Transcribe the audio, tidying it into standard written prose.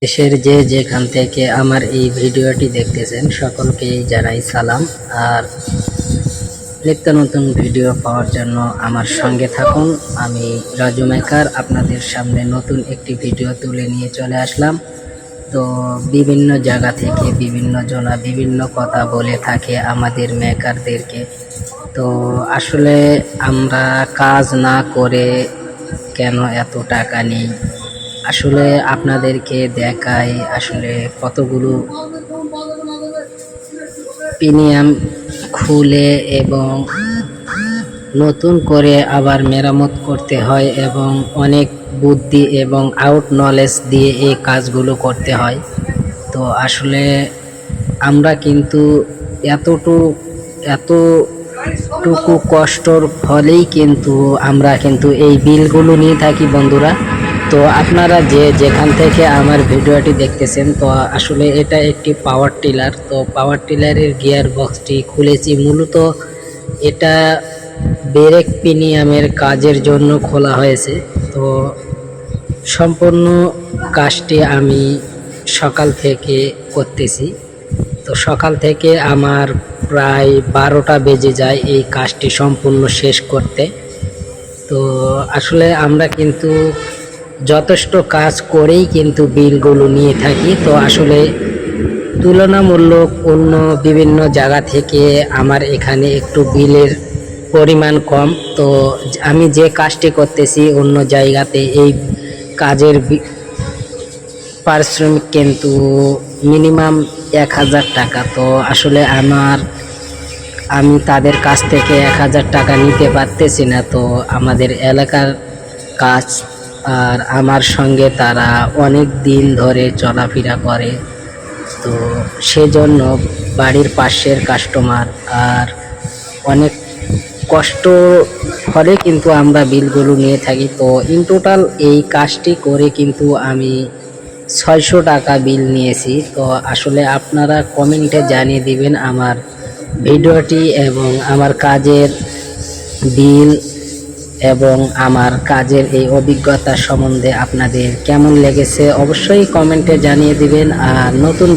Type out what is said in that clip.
দেশের যে যেখান থেকে আমার এই ভিডিওটি দেখতেছেন সকলকেই জানাই সালাম। আর নিত্য নতুন ভিডিও পাওয়ার জন্য আমার সঙ্গে থাকুন। আমি রাজু মেকার আপনাদের সামনে নতুন একটি ভিডিও তুলে নিয়ে চলে আসলাম। তো বিভিন্ন জায়গা থেকে বিভিন্ন জনা বিভিন্ন কথা বলে থাকে আমাদের মেকারদেরকে। তো আসলে আমরা কাজ না করে কেন এত টাকা নিই, আসলে আপনাদেরকে দেখাই আসলে কতগুলো প্রিমিয়াম খুলে এবং নতুন করে আবার মেরামত করতে হয় এবং অনেক বুদ্ধি এবং আউট নলেজ দিয়ে এই কাজগুলো করতে হয়। তো আসলে আমরা কিন্তু এতটুকু কষ্টর ফলেই কিন্তু আমরা কিন্তু এই বিলগুলো নিয়ে থাকি বন্ধুরা। তো আপনারা যে যেখান থেকে আমার ভিডিওটি দেখতেছেন, তো আসলে এটা একটি পাওয়ার টিলার। তো পাওয়ার টিলারের গিয়ার বক্সটি খুলেছি, মূলত এটা ব্রেক প্রিমিয়ামের কাজের জন্য খোলা হয়েছে। তো সম্পূর্ণ কাজটি আমি সকাল থেকে করতেছি। তো সকাল থেকে আমার প্রায় 12টা বেজে যায় এই কাজটি সম্পূর্ণ শেষ করতে। তো আসলে আমরা কিন্তু যথেষ্ট কাজ করেই কিন্তু বিলগুলো নিয়ে থাকি। তো আসলে তুলনামূলক অন্য বিভিন্ন জায়গা থেকে আমার এখানে একটু বিলের পরিমাণ কম। তো আমি যে কাজটি করতেছি অন্য জায়গাতে এই কাজের পারিশ্রমিক কিন্তু মিনিমাম 1000 টাকা। তো আসলে আমি তাদের কাছ থেকে 1000 টাকা নিতে পারতেছি না। তো আমাদের এলাকার কাজ, আর আমার সঙ্গে তারা অনেক দিন ধরে চলাফেরা করে। তো সেজন্য বাড়ির পাশের কাস্টমার, আর অনেক কষ্ট ফলে কিন্তু আমরা বিলগুলো নিয়ে থাকি। তো ইন টোটাল এই কাজটি করে কিন্তু আমি 600 টাকা বিল নিয়েছি। তো আসলে আপনারা কমেন্টে জানিয়ে দিবেন আমার ভিডিওটি এবং আমার কাজের বিল এবং আমার কাজের এই অভিজ্ঞতা সম্বন্ধে আপনাদের কেমন লেগেছে অবশ্যই কমেন্টে জানিয়ে দিবেন। আর নতুন